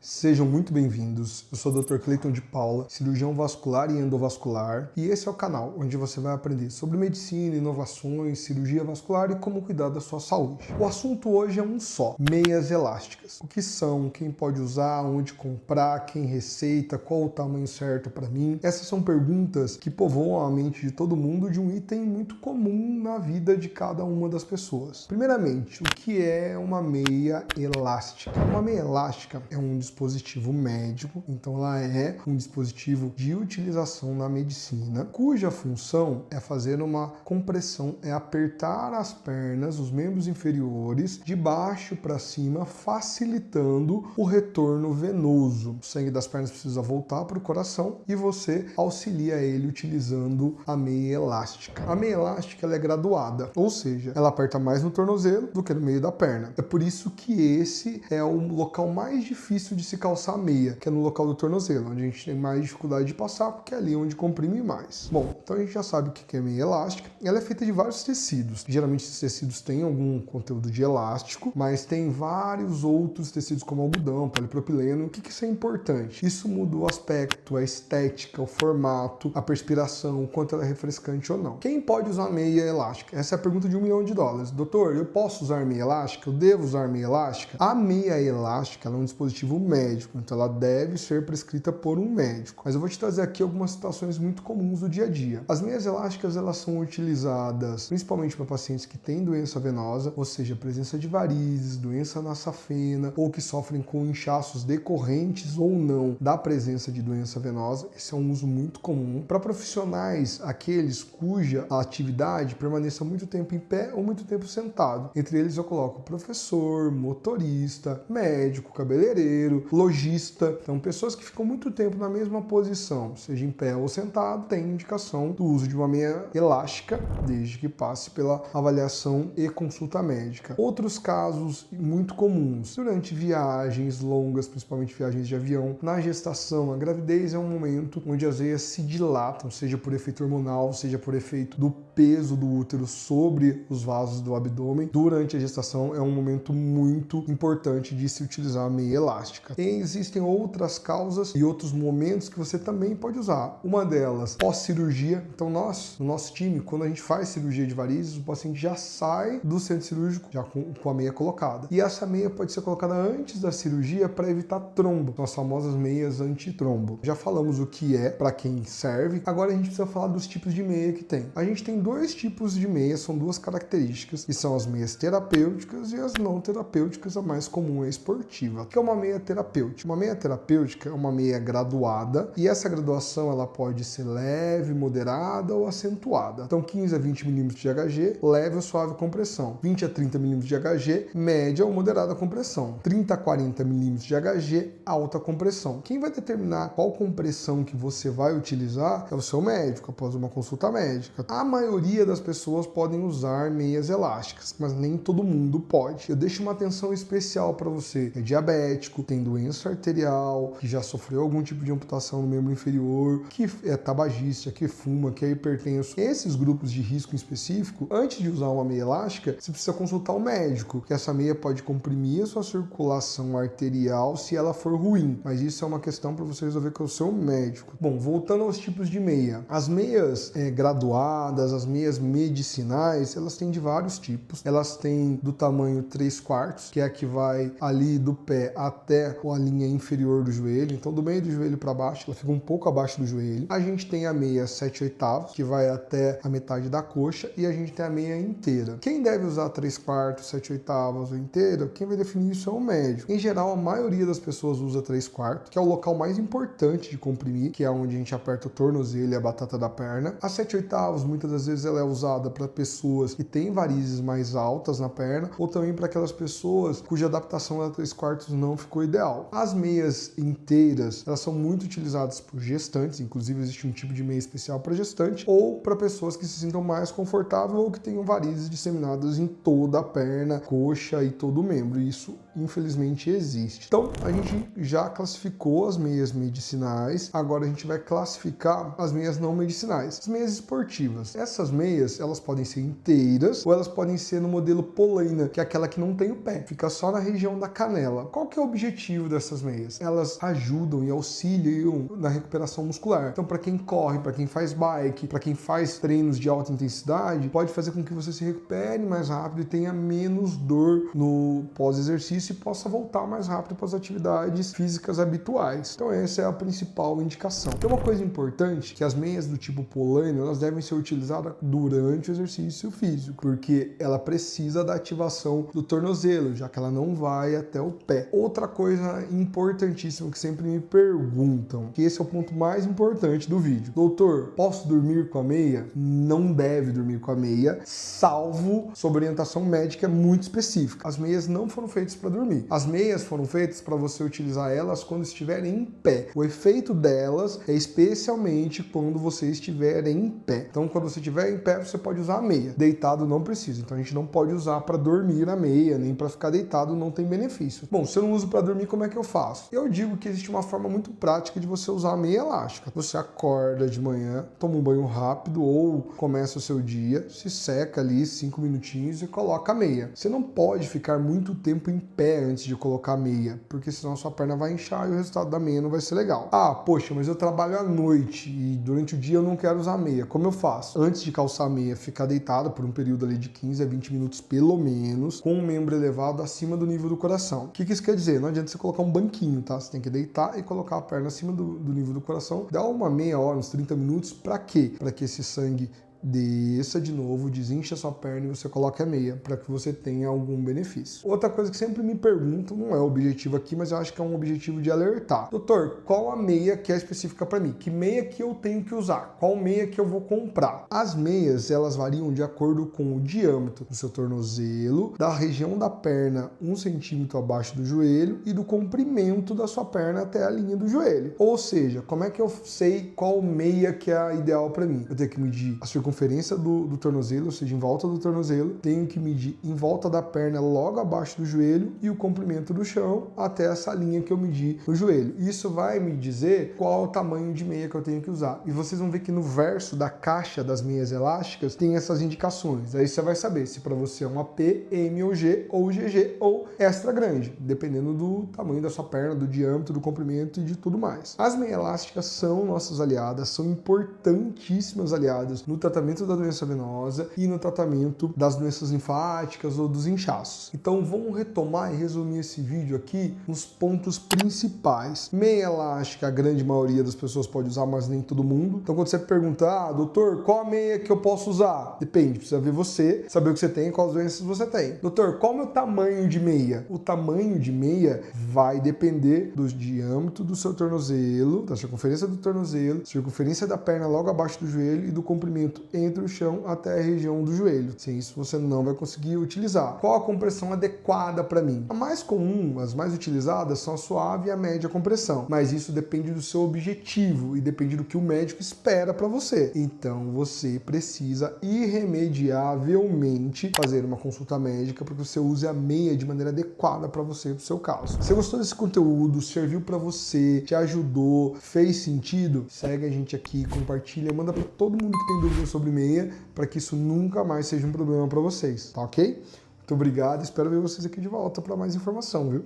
Sejam muito bem-vindos. Eu sou o Dr. Cleiton de Paula, cirurgião vascular e endovascular, e esse é o canal onde você vai aprender sobre medicina, inovações, cirurgia vascular e como cuidar da sua saúde. O assunto hoje é um só: meias elásticas. O que são, quem pode usar, onde comprar, quem receita, qual o tamanho certo para mim. Essas são perguntas que povoam a mente de todo mundo de um item muito comum na vida de cada uma das pessoas. Primeiramente, o que é uma meia elástica? Uma meia elástica é um dispositivo médico, então ela é um dispositivo de utilização na medicina, cuja função é fazer uma compressão, é apertar as pernas, os membros inferiores, de baixo para cima, facilitando o retorno venoso. O sangue das pernas precisa voltar para o coração e você auxilia ele utilizando a meia elástica. A meia elástica ela é graduada, ou seja, ela aperta mais no tornozelo do que no meio da perna. É por isso que esse é o local mais difícil de se calçar a meia, que é no local do tornozelo, onde a gente tem mais dificuldade de passar, porque é ali onde comprime mais. Bom, então a gente já sabe o que é meia elástica. Ela é feita de vários tecidos. Geralmente esses tecidos têm algum conteúdo de elástico, mas tem vários outros tecidos como algodão, polipropileno. O que isso é importante? Isso muda o aspecto, a estética, o formato, a perspiração, o quanto ela é refrescante ou não. Quem pode usar meia elástica? Essa é a pergunta de $1 milhão. Doutor, eu posso usar meia elástica? Eu devo usar meia elástica? A meia elástica ela é um dispositivo médico, então ela deve ser prescrita por um médico. Mas eu vou te trazer aqui algumas situações muito comuns do dia a dia. As meias elásticas elas são utilizadas principalmente para pacientes que têm doença venosa, ou seja, presença de varizes, doença na safena, ou que sofrem com inchaços decorrentes ou não da presença de doença venosa. Esse é um uso muito comum. Para profissionais, aqueles cuja atividade permaneça muito tempo em pé ou muito tempo sentado. Entre eles eu coloco professor, motorista, médico, cabeleireiro, lojista. Então, pessoas que ficam muito tempo na mesma posição, seja em pé ou sentado, tem indicação do uso de uma meia elástica, desde que passe pela avaliação e consulta médica. Outros casos muito comuns, durante viagens longas, principalmente viagens de avião, na gestação, a gravidez é um momento onde as veias se dilatam, seja por efeito hormonal, seja por efeito do peso do útero sobre os vasos do abdômen. Durante a gestação é um momento muito importante de se utilizar a meia elástica. E existem outras causas e outros momentos que você também pode usar. Uma delas, pós-cirurgia. Então no nosso time, quando a gente faz cirurgia de varizes, o paciente já sai do centro cirúrgico já com a meia colocada. E essa meia pode ser colocada antes da cirurgia para evitar trombo. São as famosas meias anti-trombo. Já falamos o que é, para quem serve. Agora a gente precisa falar dos tipos de meia que tem. A gente tem dois tipos de meia, são duas características, que são as meias terapêuticas e as não terapêuticas. A mais comum é a esportiva. O que é uma meia terapêutica? Uma meia terapêutica é uma meia graduada e essa graduação ela pode ser leve, moderada ou acentuada. Então 15 a 20 mm de HG, leve ou suave compressão. 20 a 30 mm de HG, média ou moderada compressão. 30 a 40 mm de HG, alta compressão. Quem vai determinar qual compressão que você vai utilizar é o seu médico, após uma consulta médica. A maioria das pessoas podem usar meias elásticas, mas nem todo mundo pode. Eu deixo uma atenção especial para você que é diabético, tem doença arterial, que já sofreu algum tipo de amputação no membro inferior, que é tabagista, que fuma, que é hipertenso. Esses grupos de risco em específico, antes de usar uma meia elástica, você precisa consultar o médico, porque essa meia pode comprimir a sua circulação arterial se ela for ruim, mas isso é uma questão para você resolver com o seu médico. Bom, voltando aos tipos de meia. As meias graduadas, as meias medicinais, elas têm de vários tipos. Elas têm do tamanho 3/4, que é a que vai ali do pé até a linha inferior do joelho. Então, do meio do joelho para baixo, ela fica um pouco abaixo do joelho. A gente tem a meia 7/8, que vai até a metade da coxa, e a gente tem a meia inteira. Quem deve usar 3/4, 7/8 ou inteira? Quem vai definir isso é o médico. Em geral, a maioria das pessoas usa 3/4, que é o local mais importante de comprimir, que é onde a gente aperta o tornozelo e a batata da perna. A 7/8, muitas das vezes, ela é usada para pessoas que têm varizes mais altas na perna, ou também para aquelas pessoas cuja adaptação a 3/4 não ficou ideal. As meias inteiras, elas são muito utilizadas por gestantes, inclusive existe um tipo de meia especial para gestante, ou para pessoas que se sintam mais confortáveis ou que tenham varizes disseminadas em toda a perna, coxa e todo o membro. Isso, infelizmente, existe. Então, a gente já classificou as meias medicinais, agora a gente vai classificar as meias não medicinais. As meias esportivas. Essas meias, elas podem ser inteiras ou elas podem ser no modelo polaina, que é aquela que não tem o pé, fica só na região da canela. Qual que é o objetivo objetivo dessas meias? Elas ajudam e auxiliam na recuperação muscular. Então, para quem corre, para quem faz bike, para quem faz treinos de alta intensidade, pode fazer com que você se recupere mais rápido e tenha menos dor no pós-exercício e possa voltar mais rápido para as atividades físicas habituais. Então, essa é a principal indicação. Tem uma coisa importante, que as meias do tipo Poleino, elas devem ser utilizadas durante o exercício físico, porque ela precisa da ativação do tornozelo, já que ela não vai até o pé. Outra coisa importantíssima que sempre me perguntam, que esse é o ponto mais importante do vídeo. Doutor, posso dormir com a meia? Não deve dormir com a meia, salvo sob orientação médica muito específica. As meias não foram feitas para dormir. As meias foram feitas para você utilizar elas quando estiverem em pé. O efeito delas é especialmente quando você estiver em pé. Então, quando você estiver em pé, você pode usar a meia. Deitado não precisa. Então, a gente não pode usar para dormir a meia, nem para ficar deitado, não tem benefício. Bom, se eu não uso para dormir, como é que eu faço? Eu digo que existe uma forma muito prática de você usar a meia elástica. Você acorda de manhã, toma um banho rápido ou começa o seu dia, se seca ali 5 minutinhos e coloca a meia. Você não pode ficar muito tempo em pé antes de colocar a meia, porque senão a sua perna vai inchar e o resultado da meia não vai ser legal. Ah, poxa, mas eu trabalho à noite e durante o dia eu não quero usar a meia. Como eu faço? Antes de calçar a meia, ficar deitado por um período ali de 15 a 20 minutos pelo menos, com o membro elevado acima do nível do coração. O que isso quer dizer? Não adianta você colocar um banquinho, tá? Você tem que deitar e colocar a perna acima do nível do coração. Dá uma meia hora, uns 30 minutos, pra quê? Para que esse sangue desça de novo, desincha a sua perna e você coloca a meia, para que você tenha algum benefício. Outra coisa que sempre me perguntam, não é o objetivo aqui, mas eu acho que é um objetivo de alertar. Doutor, qual a meia que é específica para mim? Que meia que eu tenho que usar? Qual meia que eu vou comprar? As meias, elas variam de acordo com o diâmetro do seu tornozelo, da região da perna 1 centímetro abaixo do joelho e do comprimento da sua perna até a linha do joelho. Ou seja, como é que eu sei qual meia que é a ideal para mim? Eu tenho que medir a circunferência do tornozelo, ou seja, em volta do tornozelo, tenho que medir em volta da perna logo abaixo do joelho e o comprimento do chão até essa linha que eu medi no joelho. Isso vai me dizer qual o tamanho de meia que eu tenho que usar. E vocês vão ver que no verso da caixa das meias elásticas tem essas indicações. Aí você vai saber se para você é uma P, M ou G, ou GG, ou extra grande, dependendo do tamanho da sua perna, do diâmetro, do comprimento e de tudo mais. As meias elásticas são nossas aliadas, são importantíssimas aliadas no tratamento da doença venosa e no tratamento das doenças linfáticas ou dos inchaços. Então vamos retomar e resumir esse vídeo aqui nos pontos principais. Meia elástica, a grande maioria das pessoas pode usar, mas nem todo mundo. Então quando você pergunta, doutor, qual a meia que eu posso usar? Depende, precisa ver você, saber o que você tem e quais doenças você tem. Doutor, qual é o meu tamanho de meia? O tamanho de meia vai depender do diâmetro do seu tornozelo, da circunferência do tornozelo, circunferência da perna logo abaixo do joelho e do comprimento entre o chão até a região do joelho. Sem isso você não vai conseguir utilizar. Qual a compressão adequada para mim? A mais comum, as mais utilizadas são a suave e a média compressão, mas isso depende do seu objetivo e depende do que o médico espera para você. Então você precisa irremediavelmente fazer uma consulta médica para que você use a meia de maneira adequada para você e para o seu caso. Se você gostou desse conteúdo, serviu para você, te ajudou, fez sentido, segue a gente aqui, compartilha, manda para todo mundo que tem dúvidas sobre meia, para que isso nunca mais seja um problema para vocês, tá ok? Muito obrigado, espero ver vocês aqui de volta para mais informação, viu?